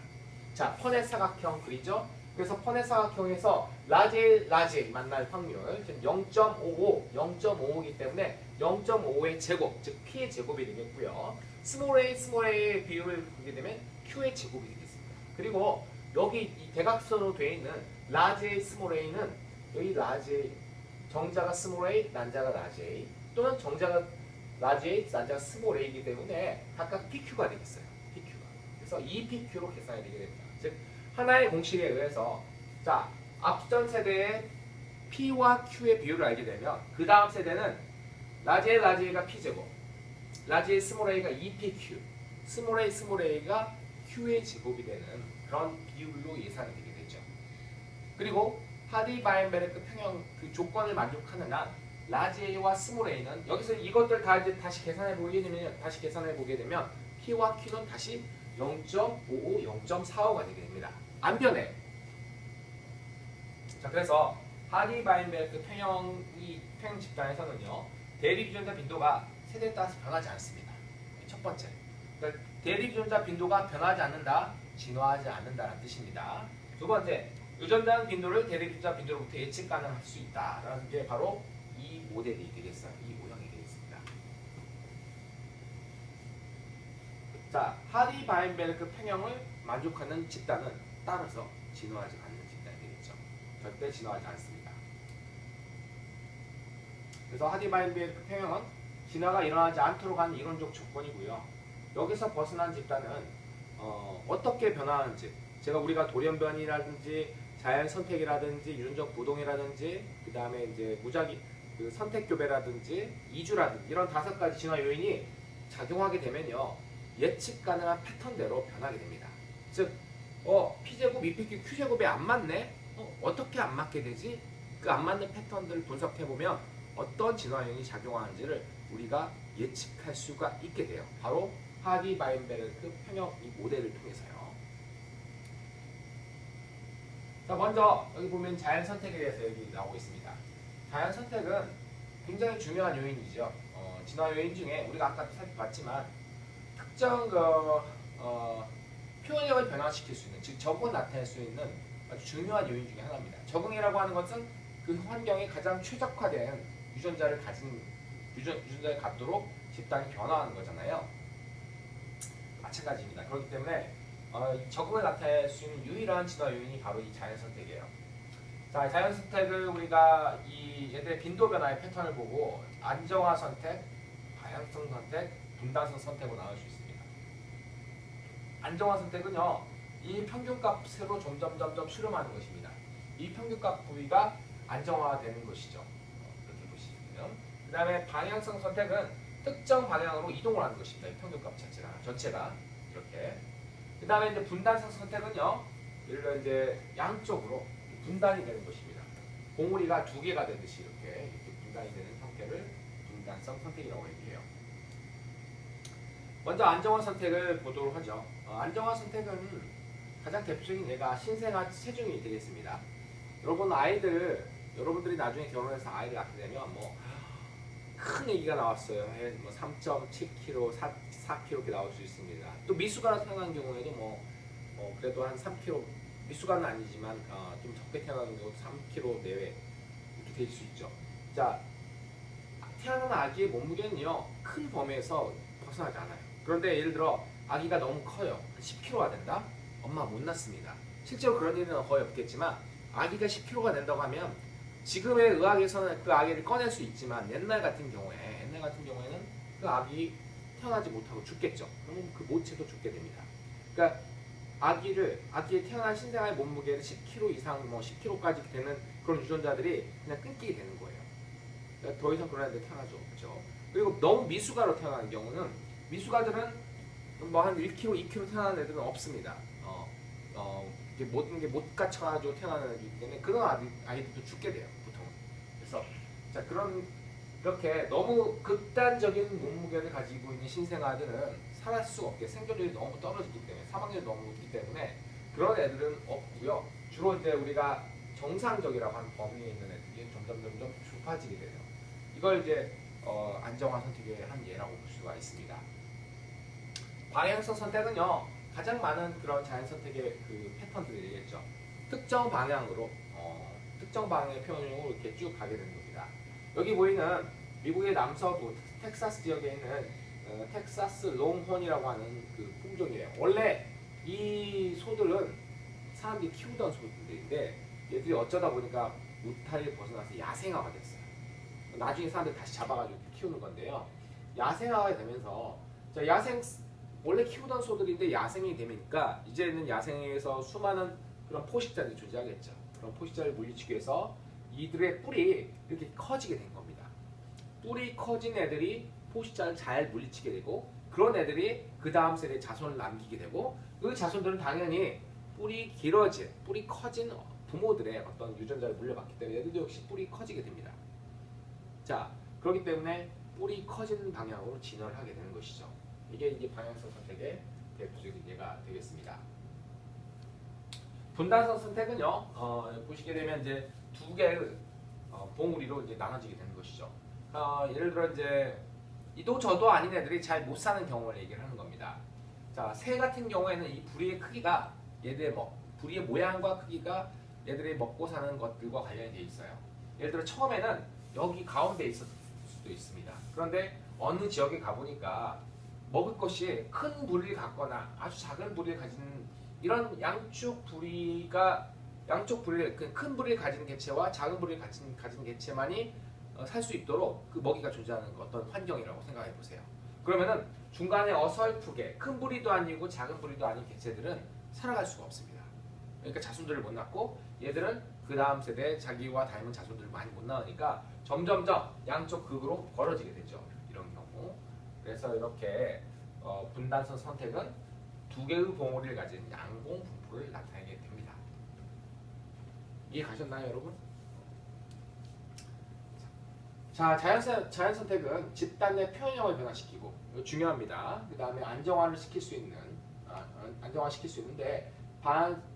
자, 퍼넷 사각형 그리죠? 그래서 퍼넷 사각형에서 라지 A, 라지 A 만날 확률 지금 0.55, 0.55이기 때문에 0.55의 제곱, 즉 P의 제곱이 되겠고요. 스몰 a, 스몰 a의 비율을 보게 되면 Q의 제곱이 되겠습니다. 그리고 여기 이 대각선으로 되어 있는 라지 A, 스몰 a는 여기 라지 A, 정자가 스몰 a, 난자가 라지 A 또는 정자가 라지 A, 난자가 스몰 a이기 때문에 각각 PQ가 되겠어요. PQ가. 그래서 2PQ로 계산이 되게 됩니다. 즉 하나의 공식에 의해서 자 앞전 세대의 P와 Q의 비율을 알게 되면 그 다음 세대는 라지 A, 라지 A가 P제곱, 라지 A, 스몰 a가 2PQ, 스몰 a, 스몰 a가 Q의 제곱이 되는 그런 비율로 예상이 되게 되죠. 그리고 하디-바이엔베르크 평형 그 조건을 만족하는 한 라지 A와 스몰 a는 여기서 이것들 다 이제 다시 계산해 보게 되면 P와 Q는 다시 0.55, 0.45가 되게 됩니다. 안 변해. 자, 그래서 하디-바이엔베르크 평형 집단에서는요 대립유전자 빈도가 세대에 따라서 변하지 않습니다. 첫 번째, 그러니까 대립유전자 빈도가 변하지 않는다, 진화하지 않는다는 뜻입니다. 두 번째, 유전자 빈도를 대립유전자 빈도로부터 예측 가능할 수 있다라는 게 바로 이 모델이 되겠어요. 이 모형이 되겠습니다. 자, 하디-바이엔베르크 평형을 만족하는 집단은 따라서 진화하지 않는 집단이 되겠죠. 절대 진화하지 않습니다. 그래서 하디-바이엔베르크 평형은 진화가 일어나지 않도록 하는 이론적 조건이고요. 여기서 벗어난 집단은 어떻게 변화하는지, 우리가 돌연변이라든지 자연 선택이라든지 유전적 부동이라든지 그 다음에 이제 무작위 그 선택 교배라든지 이주라든지 이런 5가지 진화 요인이 작용하게 되면요 예측 가능한 패턴대로 변하게 됩니다. 즉, P제곱, 2PQ, Q제곱이 안 맞네? 어떻게 안 맞게 되지? 그 안 맞는 패턴들을 분석해보면 어떤 진화 요인이 작용하는지를 우리가 예측할 수가 있게 돼요. 바로 하디-바이엔베르크 평형 이 모델을 통해서요. 자, 먼저 여기 보면 자연 선택에 대해서 여기 나오고 있습니다. 자연 선택은 굉장히 중요한 요인이죠. 진화 요인 중에 우리가 아까 살펴봤지만 특정 표현력을 변화시킬 수 있는, 즉 적응을 나타낼 수 있는 아주 중요한 요인 중에 하나입니다. 적응이라고 하는 것은 그 환경에 가장 최적화된 유전자를 가진 유전자를 갖도록 집단이 변화하는 거잖아요. 마찬가지입니다. 그렇기 때문에 적응을 나타낼 수 있는 유일한 진화 요인이 바로 이 자연 선택이에요. 자, 자연 선택을 우리가 이 얘들의 빈도 변화의 패턴을 보고 안정화 선택, 방향성 선택, 분단성 선택으로 나눌 수 있습니다. 안정화 선택은요, 이 평균값으로 점점 수렴하는 것입니다. 이 평균값 부위가 안정화되는 것이죠. 이렇게 보시면. 그 다음에 방향성 선택은 특정 방향으로 이동을 하는 것입니다. 이 평균값 전체가 이렇게. 그 다음에 이제 분단성 선택은요, 예를 들어 이제 양쪽으로 분단이 되는 것입니다. 봉우리가 2개가 되듯이 이렇게 분단이 되는 형태를 분단성 선택이라고 얘기해요. 먼저 안정화 선택을 보도록 하죠. 안정화 선택은 가장 대표적인 예가 신생아 체중이 되겠습니다. 여러분들이 나중에 결혼해서 아이를 낳게 되면 큰 아기가 나왔어요. 뭐 3.7kg, 4kg 이렇게 나올 수 있습니다. 또 미숙아로 태어난 경우에도 그래도 한 3kg, 미숙아는 아니지만 좀 적게 태어나는 경우 3kg 내외 이렇게 될 수 있죠. 자, 태어난 아기의 몸무게는요 큰 범위에서 벗어나지 않아요. 그런데 예를 들어 아기가 너무 커요. 10kg가 된다? 엄마 못 낳습니다. 실제로 그런 일은 거의 없겠지만 아기가 10kg가 된다고 하면 지금의 의학에서는 그 아기를 꺼낼 수 있지만 옛날 같은 경우에는 그 아기 태어나지 못하고 죽겠죠. 그러면 그 모체도 죽게 됩니다. 그러니까 아기의 태어난 신생아의 몸무게를 10kg 이상, 10kg까지 되는 그런 유전자들이 그냥 끊기게 되는 거예요. 그러니까 더 이상 그런 애들 태어나죠. 그렇죠? 그리고 너무 미숙아로 태어나는 경우는 미숙아들은 한 1kg, 2kg 태어나는 애들은 없습니다. 이게 모든 게 못 갖춰가지고 태어나는 애들이기 때문에 그런 아이들도 죽게 돼요, 보통. 그래서 자, 이렇게 너무 극단적인 몸무게를 가지고 있는 신생아들은 살아갈 수가 없게 생존율이 너무 떨어지기 때문에 사망률이 너무 높기 때문에 그런 애들은 없고요. 주로 이제 우리가 정상적이라고 하는 범위에 있는 애들이 점점 좁아지게 돼요. 이걸 이제 안정화 선택의 한 예라고 볼 수가 있습니다. 방향성 선택은요, 가장 많은 그런 자연 선택의 그 패턴들이겠죠. 특정 방향으로 특정 방향의 표현으로 이렇게 쭉 가게 되는 겁니다. 여기 보이는 미국의 남서부 텍사스 지역에 있는 텍사스 롱혼이라고 하는 그 품종이에요. 원래 이 소들은 사람들이 키우던 소들인데 얘들이 어쩌다 보니까 무탈을 벗어나서 야생화가 됐어요. 나중에 사람들이 다시 잡아가지고 키우는 건데요. 야생화가 되면서 원래 키우던 소들인데 야생이 되니까 이제는 야생에서 수많은 그런 포식자들이 존재하겠죠. 그런 포식자를 물리치기 위해서 이들의 뿔이 이렇게 커지게 된 겁니다. 뿔이 커진 애들이 포식자를 잘 물리치게 되고 그런 애들이 그 다음 세대에 자손을 남기게 되고 그 자손들은 당연히 뿔이 길어진, 뿔이 커진 부모들의 어떤 유전자를 물려받기 때문에 얘들도 역시 뿔이 커지게 됩니다. 자, 그렇기 때문에 뿔이 커지는 방향으로 진화를 하게 되는 것이죠. 이게 이제 방향성 선택의 대표적인 예가 되겠습니다. 분단성 선택은요, 보시게 되면 이제 두 개의 봉우리로 이제 나눠지게 되는 것이죠. 예를 들어 이제 이도 저도 아닌 애들이 잘 못 사는 경우를 얘기를 하는 겁니다. 자, 새 같은 경우에는 이 부리의 크기가 부리의 모양과 크기가 얘들이 먹고 사는 것들과 관련이 되어 있어요. 예를 들어 처음에는 여기 가운데 있었을 수도 있습니다. 그런데 어느 지역에 가보니까 먹을 것이 큰 부리를 갖거나 아주 작은 부리를 가진 이런 양쪽 부리를 큰 부리를 가진 개체와 작은 부리를 가진 개체만이 살 수 있도록 그 먹이가 존재하는 어떤 환경이라고 생각해 보세요. 그러면은 중간에 어설프게 큰 부리도 아니고 작은 부리도 아닌 개체들은 살아갈 수가 없습니다. 그러니까 자손들을 못 낳고 얘들은 그 다음 세대에 자기와 닮은 자손들을 많이 못 낳으니까 점점점 양쪽 극으로 벌어지게 되죠. 이런 경우. 그래서 이렇게 분단성 선택은 두 개의 봉우리를 가진 양봉 분포를 나타내게 됩니다. 이해 가셨나요, 여러분? 자, 자연 선택은 집단 내 표현형을 변화시키고 이거 중요합니다. 그 다음에 안정화시킬 수 있는데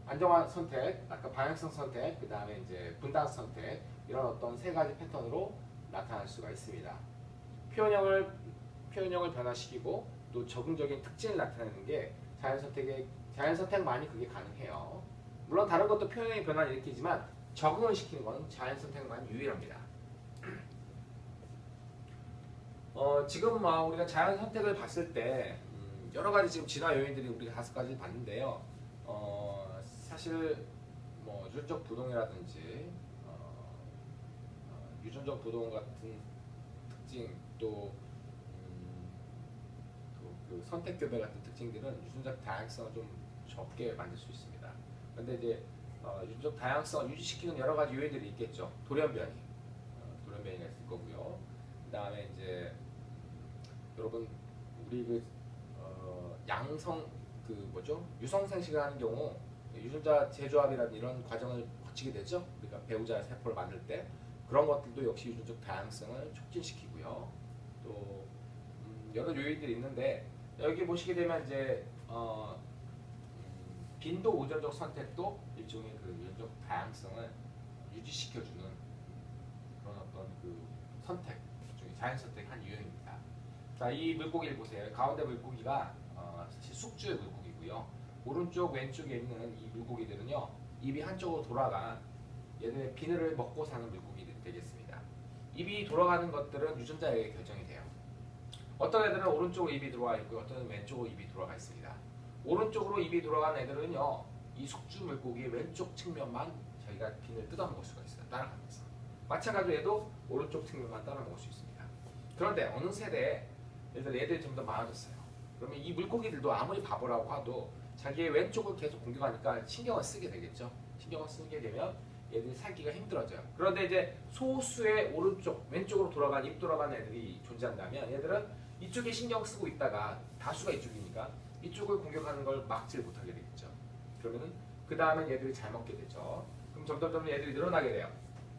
안정화 선택, 아까 방향성 선택, 그 다음에 이제 분단 선택 이런 어떤 세 가지 패턴으로 나타날 수가 있습니다. 표현형을 변화시키고 또 적응적인 특징을 나타내는 게 자연 선택만이 그게 가능해요. 물론 다른 것도 표현형의 변화를 일으키지만 적응을 시키는 건 자연 선택만 유일합니다. 지금 우리가 자연 선택을 봤을 때 여러 가지 지금 진화 요인들이 우리가 5가지 봤는데요. 사실 뭐 유전적 부동이라든지 유전적 부동 같은 특징 또 그 선택 교배 같은 특징들은 유전적 다양성을 좀 적게 만들 수 있습니다. 그런데 이제 유전적 다양성을 유지시키는 여러 가지 요인들이 있겠죠. 돌연변이가 있을 거고요. 그 다음에 이제 여러분 우리 유성생식을 하는 경우 유전자 재조합이라는 이런 과정을 거치게 되죠. 그러니까 배우자 세포를 만들 때 그런 것들도 역시 유전적 다양성을 촉진시키고요. 또 여러 요인들이 있는데 여기 보시게 되면 이제 빈도 의존적 선택도 일종의 그 유전적 다양성을 유지시켜주는 그런 어떤 그 선택 중에 자연 선택 한 유형입니다. 자, 이 물고기를 보세요. 가운데 물고기가 사실 숙주의 물고기고요. 오른쪽 왼쪽에 있는 이 물고기들은요, 입이 한쪽으로 돌아간 얘네의 비늘을 먹고 사는 물고기들이 되겠습니다. 입이 돌아가는 것들은 유전자에 결정이 돼요. 어떤 애들은 오른쪽으로 입이 들어와 있고 어떤 애들은 왼쪽으로 입이 들어가 있습니다. 오른쪽으로 입이 돌아간 애들은요, 이 숙주 물고기의 왼쪽 측면만 자기가 비늘 뜯어먹을 수가 있어요. 따라가면서. 마찬가지로 얘도 오른쪽 측면만 따라먹을 수 있습니다. 그런데 어느 세대에 얘들이 좀 더 많아졌어요. 그러면 이 물고기들도 아무리 바보라고 해도 자기의 왼쪽을 계속 공격하니까 신경을 쓰게 되겠죠. 신경을 쓰게 되면 얘들이 살기가 힘들어져요. 그런데 이제 소수의 왼쪽으로 돌아간 입 돌아간 애들이 존재한다면 얘들은 이쪽에 신경 쓰고 있다가 다수가 이쪽이니까 이쪽을 공격하는 걸 막지 못하게 되겠죠. 그러면은 그 다음엔 얘들이 잘 먹게 되죠. 그럼 점점 얘들이 늘어나게 돼요.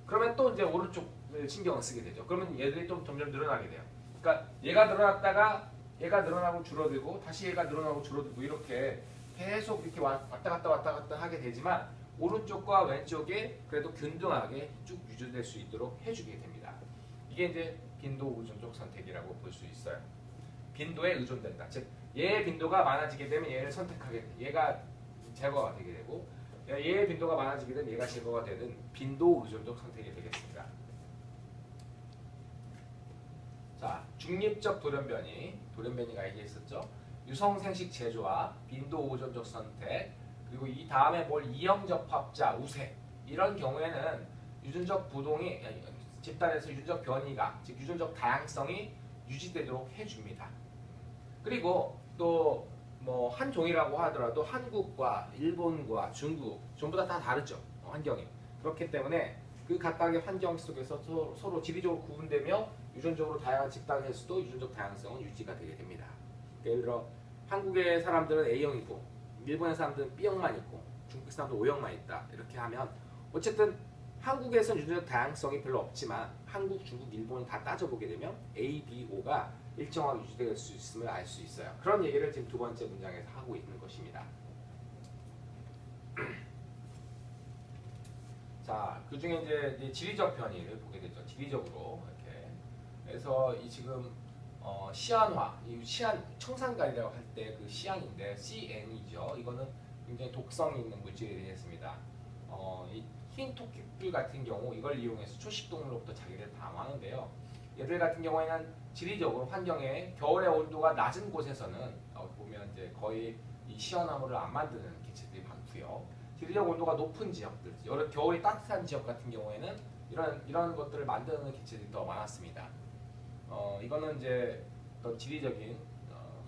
그러면 또 이제 오른쪽을 신경을 쓰게 되죠. 그러면 얘들이 또 점점 늘어나게 돼요. 그러니까 얘가 늘어났다가 얘가 늘어나고 줄어들고 다시 얘가 늘어나고 줄어들고 이렇게 계속 이렇게 왔다 갔다 하게 되지만 오른쪽과 왼쪽에 그래도 균등하게 쭉 유지될 수 있도록 해주게 됩니다. 이게 이제 빈도 의존적 선택이라고 볼 수 있어요. 빈도에 의존된다. 즉 얘의 빈도가 많아지게 되면 얘를 선택하게 돼. 얘가 제거가 되게 되고 얘의 빈도가 많아지게 되면 얘가 제거가 되는 빈도 의존적 선택이 되겠습니다. 자, 중립적 돌연변이가 얘기했었죠. 유성생식 제조와 빈도 의존적 선택, 그리고 이 다음에 뭘 이형접합자, 우세 이런 경우에는 유전적 부동이 집단에서 유전적 변이가 즉 유전적 다양성이 유지되도록 해줍니다. 그리고 또 뭐 한 종이라고 하더라도 한국과 일본과 중국 전부 다 다르죠. 환경이. 그렇기 때문에 그 각각의 환경 속에서 서로 지리적으로 구분되며 유전적으로 다양한 집단에서도 유전적 다양성은 유지가 되게 됩니다. 예를 들어 한국의 사람들은 A형이고 일본의 사람들은 B형만 있고 중국 사람들은 O형만 있다. 이렇게 하면 어쨌든 한국에서는 유전적 다양성이 별로 없지만 한국, 중국, 일본을 다 따져보게 되면 A, B, O가 일정하게 유지될 수 있음을 알 수 있어요. 그런 얘기를 지금 두 번째 문장에서 하고 있는 것입니다. 자, 그 중에 이제 지리적 변이를 보게 되죠. 지리적으로 이렇게. 그래서 이 지금 시안화, 이 시안 청산가리라고 할 때 그 시안인데 CN이죠. 이거는 굉장히 독성이 있는 물질이 되겠습니다. 이 흰 토끼들 같은 경우 이걸 이용해서 초식동물로부터 자기를 방어하는데요. 얘들 같은 경우에는 지리적으로 환경에 겨울의 온도가 낮은 곳에서는 보면 이제 거의 이 시원나무를 안 만드는 개체들이 많고요. 지리적 온도가 높은 지역들, 겨울이 따뜻한 지역 같은 경우에는 이런 것들을 만드는 개체들이 더 많았습니다. 이거는 이제 어떤 지리적인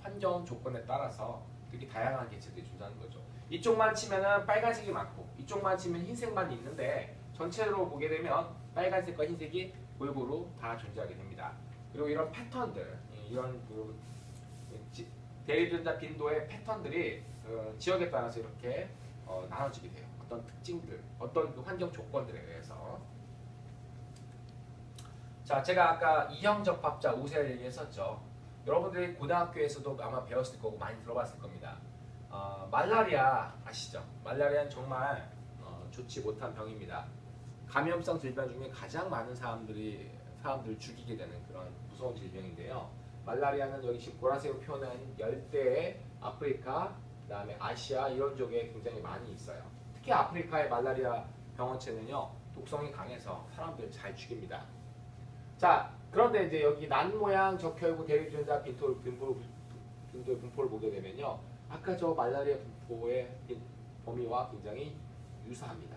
환경 조건에 따라서 되게 다양한 개체들이 존재하는 거죠. 이쪽만 치면은 빨간색이 많고 이쪽만 치면 흰색만 있는데 전체로 보게 되면 빨간색과 흰색이 골고루 다 존재하게 됩니다. 그리고 이런 패턴들, 이런 대리전자 빈도의 패턴들이 지역에 따라서 이렇게 나눠지게 돼요. 어떤 특징들, 어떤 그 환경 조건들에 의해서. 자, 제가 아까 이형접합자 우세를 얘기했었죠. 여러분들이 고등학교에서도 아마 배웠을 거고 많이 들어봤을 겁니다. 말라리아 아시죠? 말라리아는 정말 좋지 못한 병입니다. 감염성 질병 중에 가장 많은 사람들을 죽이게 되는 그런 무서운 질병인데요. 말라리아는 여기 지금 보라색으로 표현한 열대, 아프리카, 그다음에 아시아 이런 쪽에 굉장히 많이 있어요. 특히 아프리카의 말라리아 병원체는요 독성이 강해서 사람들을 잘 죽입니다. 자, 그런데 이제 여기 난 모양 적혈구 대리전자 빈도의 분포를 보게 되면요. 아까 저 말라리아 분포의 범위와 굉장히 유사합니다.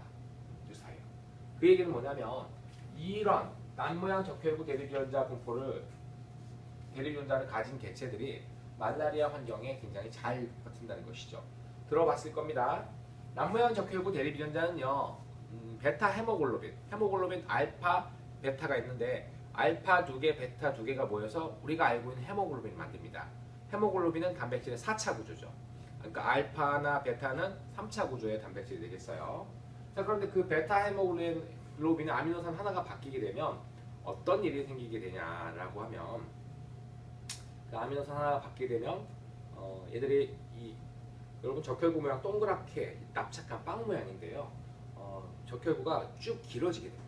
유사해요. 그 얘기는 뭐냐면 이런 난 모양 적혈구 대리전자 대리전자를 가진 개체들이 말라리아 환경에 굉장히 잘 버틴다는 것이죠. 들어봤을 겁니다. 난 모양 적혈구 대리전자는요. 베타 헤모글로빈 알파, 베타가 있는데 알파 2개, 베타 2개가 모여서 우리가 알고 있는 헤모글로빈을 만듭니다. 헤모글로빈은 단백질의 4차 구조죠. 그러니까 알파나 베타는 3차 구조의 단백질이 되겠어요. 자, 그런데 그 베타 헤모글로빈의 아미노산 하나가 바뀌게 되면 어떤 일이 생기게 되냐라고 하면 그 아미노산 하나가 바뀌게 되면 얘들이 여러분 적혈구 모양 동그랗게 납작한 빵 모양인데요. 적혈구가 쭉 길어지게 됩니다.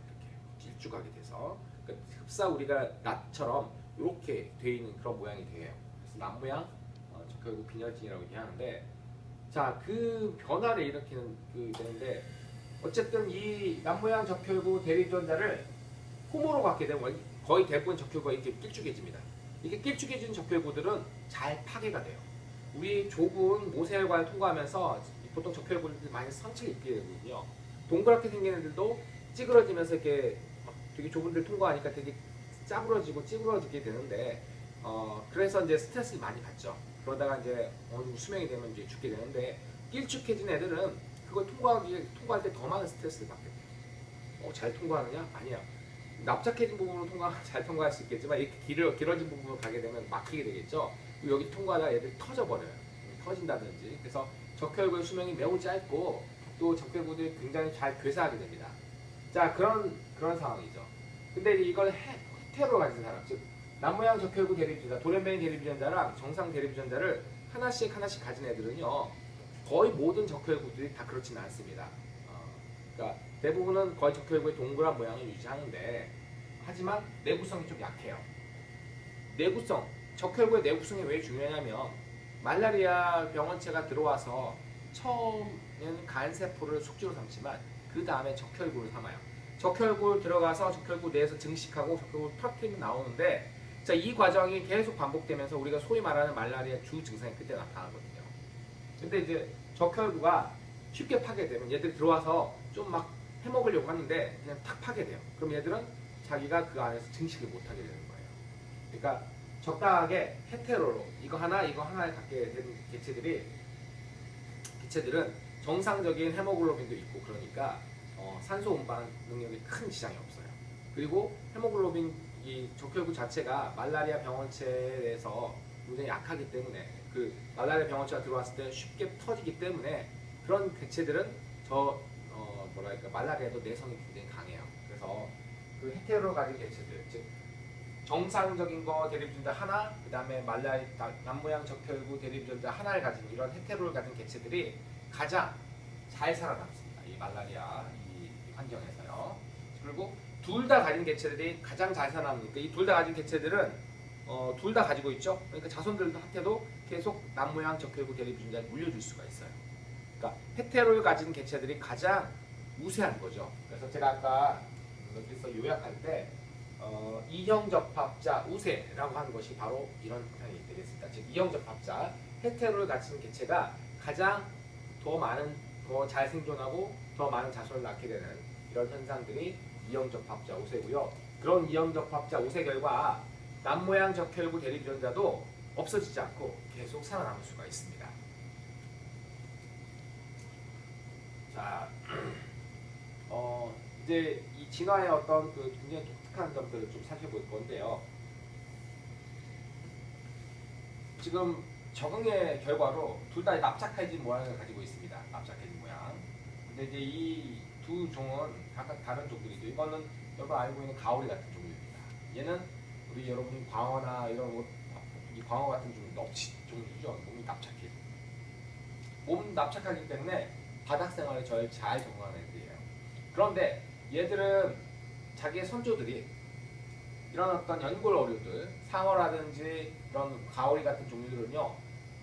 이렇게 길쭉하게 돼서 그러니까 흡사 우리가 낫처럼 이렇게 돼 있는 그런 모양이 돼요. 그래서 낫 모양 적혈구 빈혈증이라고 얘기하는데, 자, 그 변화를 일으키는 되는데 어쨌든 이 낫 모양 적혈구 대리전자를 홈으로 갖게 되면 거의 대부분 적혈구가 이렇게 길쭉해집니다. 이게 길쭉해진 적혈구들은 잘 파괴가 돼요. 우리 좁은 모세혈관을 통과하면서 보통 적혈구들이 많이 상처를 입게 되거든요. 동그랗게 생긴 애들도 찌그러지면서 이렇게 되게 좁은 데를 통과하니까 되게 짜부러지고 찌그러지게 되는데 그래서 이제 스트레스를 많이 받죠. 그러다가 이제 어느 정도 수명이 되면 이제 죽게 되는데 길쭉해진 애들은 그걸 통과할 때 더 많은 스트레스를 받게 돼요. 잘 통과하느냐? 아니야. 납작해진 부분으로 잘 통과할 수 있겠지만 이렇게 길어진 부분으로 가게 되면 막히게 되겠죠. 여기 통과하다 애들이 터져버려요. 터진다든지. 그래서 적혈구의 수명이 매우 짧고 또 적혈구들이 굉장히 잘 괴사하게 됩니다. 자, 그런 상황이죠. 근데 이걸 헤테로 가진 사람, 즉 남모양 적혈구 대립유전자, 돌연변이 대립유전자랑 정상 대립유전자를 하나씩 가진 애들은요 거의 모든 적혈구들이 다 그렇지는 않습니다. 그러니까 대부분은 거의 적혈구의 동그란 모양을 유지하는데 하지만 내구성이 좀 약해요. 내구성, 적혈구의 내구성이 왜 중요하냐면 말라리아 병원체가 들어와서 처음에는 간세포를 숙주로 삼지만 그 다음에 적혈구를 삼아요. 적혈구 들어가서 적혈구 내에서 증식하고 적혈구 터트리면 나오는데 자, 이 과정이 계속 반복되면서 우리가 소위 말하는 말라리아 주 증상이 그때 나타나거든요. 근데 이제 적혈구가 쉽게 파괴되면 얘들이 들어와서 좀 막 해먹으려고 하는데 그냥 탁 파괴돼요. 그럼 얘들은 자기가 그 안에서 증식을 못하게 되는 거예요. 그러니까 적당하게 헤테로로 이거 하나를 갖게 된 개체들은 정상적인 헤모글로빈도 있고 그러니까 산소 운반 능력에 큰 지장이 없어요. 그리고 헤모글로빈 이 적혈구 자체가 말라리아 병원체에서 굉장히 약하기 때문에 그 말라리아 병원체가 들어왔을 때 쉽게 터지기 때문에 그런 개체들은 말라리아도 내성이 굉장히 강해요. 그래서 그 헤테로 가진 개체들, 즉 정상적인 거 대립전자 하나, 그 다음에 남모양 적혈구 대립전자 하나를 가진 이런 헤테로를 가진 개체들이 가장 잘 살아남습니다. 이 말라리아 이 환경에서요. 그리고 둘 다 가진 개체들이 가장 잘 살아남으니까 이 둘 다 가진 개체들은 둘 다 가지고 있죠. 그러니까 자손들한테도 계속 남모양 적혈구 대립전자를 물려줄 수가 있어요. 그러니까 헤테로를 가진 개체들이 가장 우세한 거죠. 그래서 제가 아까 여기서 요약할 때 이형접합자 우세라고 하는 것이 바로 이런 현상이 되겠습니다. 즉 이형접합자 헤테로를 가진 개체가 가장 더 잘 생존하고 더 많은 자손을 낳게 되는 이런 현상들이 이형접합자 우세고요. 그런 이형접합자 우세 결과 남모양 적혈구 대립전자도 없어지지 않고 계속 살아남을 수가 있습니다. 자, 이제 이 진화의 어떤 그 굉장히 독특한 점들을 좀 살펴볼 건데요. 지금 적응의 결과로 둘 다 납작해진 모양을 가지고 있습니다. 납작해진 모양. 근데 이제 이 두 종은 각각 다른 종들이죠. 이거는 여러분 알고 있는 가오리 같은 종류입니다. 얘는 우리 여러분이 광어나 이런 이 광어 같은 종류죠. 몸이 납작해. 몸 납작하기 때문에 바닥 생활에 잘 적응하는 애들이에요. 그런데 얘들은 자기의 선조들이 이런 어떤 연골 어류들, 상어라든지 이런 가오리 같은 종류들은요,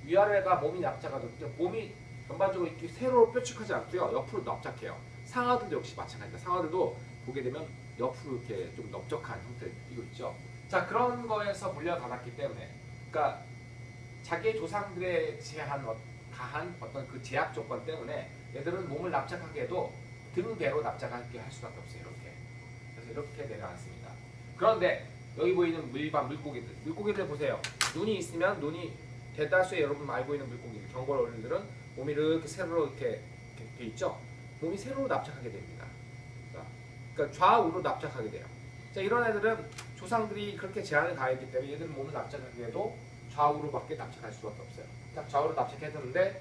위아래가 몸이 납작하죠. 몸이 전반적으로 이렇게 세로로 뾰족하지 않고요, 옆으로 납작해요. 상어들도 역시 마찬가지입니다. 상어들도 보게 되면 옆으로 이렇게 좀 넓적한 형태를 띠고 있죠. 자, 그런 거에서 물려받았기 때문에, 그러니까 자기의 조상들에 가한 어떤 그 제약 조건 때문에 얘들은 몸을 납작하게 해도 등배로 납작하게 할 수밖에 없어요. 이렇게. 그래서 이렇게 내려앉습니다. 그런데 여기 보이는 일반 물고기들 보세요. 눈이 있으면 눈이 대다수의 여러분 알고 있는 물고기들, 경골 어류들은 몸이 이렇게 세로로 이렇게 돼 있죠. 몸이 세로로 납작하게 됩니다. 그러니까 좌우로 납작하게 돼요. 자, 이런 애들은 조상들이 그렇게 제한을 가했기 때문에 얘들은 몸을 납작하게 해도 좌우로밖에 납작할 수밖에 없어요. 딱 좌우로 납작해졌는데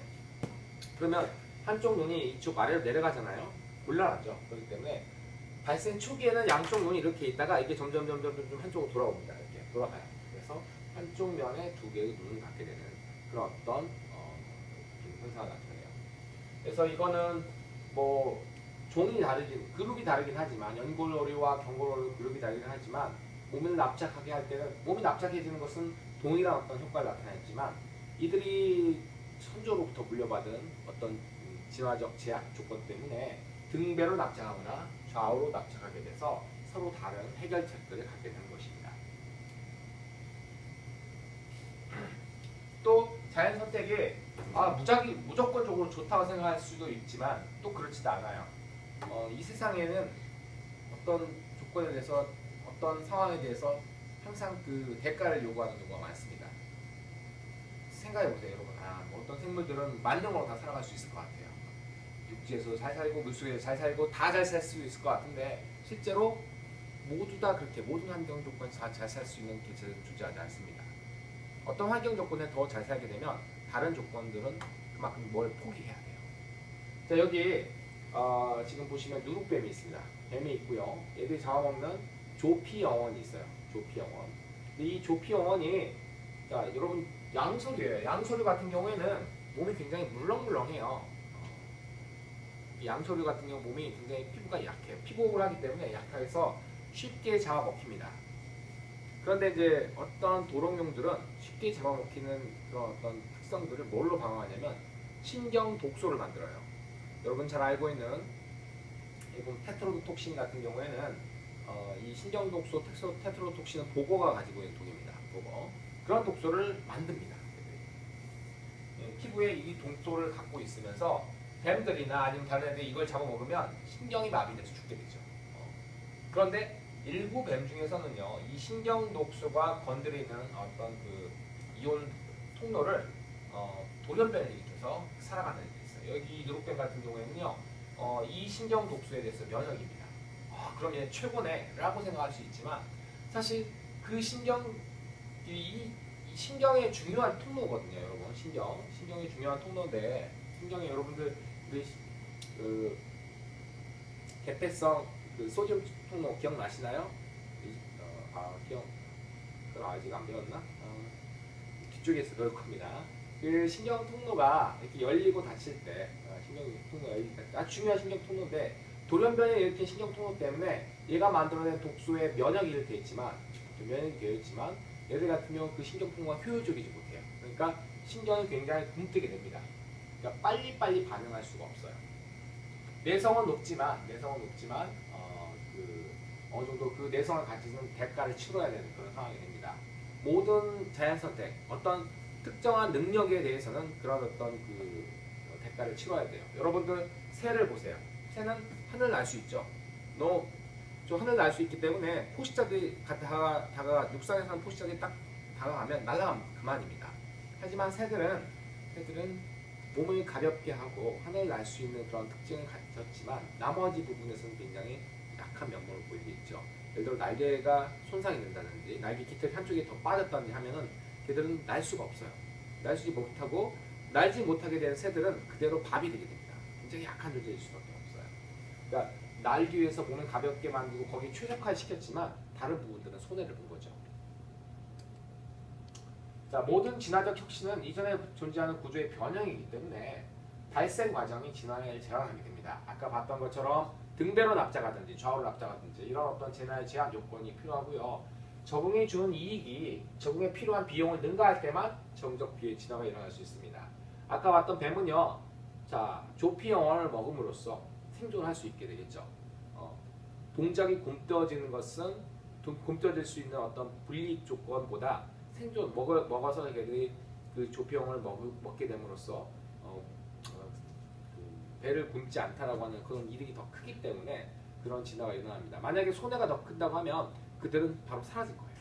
그러면 한쪽 눈이 이쪽 아래로 내려가잖아요. 곤란하죠. 그렇기 때문에 발생 초기에는 양쪽 눈이 이렇게 있다가 이게 점점 한쪽으로 돌아옵니다. 이렇게 돌아가요. 그래서 한쪽 면에 두 개의 눈을 갖게 되는 그런 어떤 현상을 나타내요. 그래서 이거는 뭐 그룹이 다르긴 하지만 연골어류와 경골어류 그룹이 다르긴 하지만 몸을 납작하게 할 때는 몸이 납작해지는 것은 동일한 어떤 효과를 나타냈지만 이들이 선조로부터 물려받은 어떤 진화적 제약 조건 때문에 등배로 납작하거나 좌우로 납작하게 돼서 서로 다른 해결책들을 갖게 되는 것입니다. 또 자연 선택이 무조건적으로 좋다고 생각할 수도 있지만 또 그렇지도 않아요. 이 세상에는 어떤 조건에 대해서 어떤 상황에 대해서 항상 그 대가를 요구하는 경우가 많습니다. 생각해보세요, 여러분. 어떤 생물들은 만능으로 다 살아갈 수 있을 것 같아요. 육지에서 잘 살고 물속에서 잘 살고 다 잘 살 수 있을 것 같은데 실제로 모두 다 그렇게 모든 환경 조건에서 다 잘 살 수 있는 개체들은 존재하지 않습니다. 어떤 환경 조건에 더 잘 살게 되면 다른 조건들은 그만큼 뭘 포기해야 돼요. 자, 여기 지금 보시면 누룩뱀이 있습니다. 뱀이 있고요. 얘들이 잡아먹는 조피영원이 있어요. 조피영원. 근데 이 조피영원이 자, 여러분 양서류예요. 양서류 같은 경우에는 몸이 굉장히 물렁물렁해요. 이 양서류 같은 경우 몸이 굉장히 피부가 약해요. 피부를 하기 때문에 약해서 쉽게 잡아먹힙니다. 그런데 이제 어떤 도롱뇽들은 쉽게 잡아먹히는 그런 어떤 특성들을 뭘로 방어하냐면 신경 독소를 만들어요. 여러분 잘 알고 있는 일본 테트로도톡신 같은 경우에는 이 신경 독소 테트로톡신은 보고가 가지고 있는 독입니다. 보고. 그런 독소를 만듭니다. 피부에 이 독소를 갖고 있으면서 뱀들이나 아니면 다른 애들이 이걸 잡아먹으면 신경이 마비돼서 죽게 되죠. 그런데 일부 뱀 중에서는요, 이 신경 독소가 건드리는 어떤 그 이온 통로를 돌연변을 일으켜서 살아가는 일이 있어요. 여기 누룩뱀 같은 경우에는요, 이 신경 독소에 대해서 면역입니다. 그럼 얘 최고네라고 생각할 수 있지만 사실 그 이 신경의 중요한 통로거든요, 여러분. 신경의 중요한 통로인데 신경이 여러분들 그 개폐성 그 소듐 통로 기억나시나요? 그걸 아직 안 배웠나? 뒤쪽에서 배울 겁니다. 그 신경 통로가 이렇게 열리고 닫힐 때, 신경 통로가 열릴 때 아주 중요한 신경 통로인데 돌연변이 일으킨 신경 통로 때문에 얘가 만들어낸 독소에 면역이 되어 있지만 얘들 같은 경우 그 신경 통로가 효율적이지 못해요. 그러니까 신경이 굉장히 굼뜨게 됩니다. 그러니까 빨리빨리 반응할 수가 없어요. 내성은 높지만 어느 정도 그 내성을 가지는 대가를 치러야 되는 그런 상황이 됩니다. 모든 자연 선택, 어떤 특정한 능력에 대해서는 그런 어떤 그 대가를 치러야 돼요. 여러분들 새를 보세요. 새는 하늘 날 수 있죠. 저 하늘 날 수 있기 때문에 포식자들이 다가 육상에 사는 포식자들이 딱 다가가면 날아가면 그만입니다. 하지만 새들은 몸을 가볍게 하고 하늘 날 수 있는 그런 특징을 가졌지만 나머지 부분에서는 굉장히 약한 면모를 보이겠죠. 예를 들어 날개가 손상이 된다든지 날개 깃털 한쪽에 더 빠졌다든지 하면은 걔들은 날 수가 없어요. 날지 못하고 날지 못하게 된 새들은 그대로 밥이 되게 됩니다. 굉장히 약한 존재일 수밖에 없어요. 그러니까 날기 위해서 몸을 가볍게 만들고 거기 최적화시켰지만 다른 부분들은 손해를 본 거죠. 자, 모든 진화적 혁신은 이전에 존재하는 구조의 변형이기 때문에 발생 과정이 진화를 제한하게 됩니다. 아까 봤던 것처럼 등배로 납작하든지 좌우로 납작하든지 이런 어떤 진화의 제한 요건이 필요하고요. 적응이 주는 이익이 적응에 필요한 비용을 능가할 때만 정적 진화가 일어날 수 있습니다. 아까 봤던 뱀은요. 자, 조피영어를 먹음으로써 생존을 할 수 있게 되겠죠. 동작이 굼떠지는 것은 굼떠질 수 있는 어떤 불이익 조건보다 생존 먹어서 걔들이 그 조피영어를 먹게 됨으로써 배를 굶지 않다라고 하는 그런 이득이 더 크기 때문에 그런 진화가 일어납니다. 만약에 손해가 더 큰다고 하면 그들은 바로 사라질 거예요.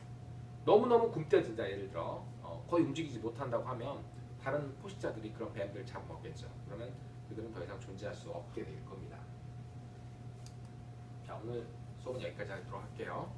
너무너무 굼떠진다. 예를 들어 거의 움직이지 못한다고 하면 다른 포식자들이 그런 뱀들을 잡아먹겠죠. 그러면 그들은 더 이상 존재할 수 없게 될 겁니다. 자, 오늘 수업은 여기까지 하도록 할게요.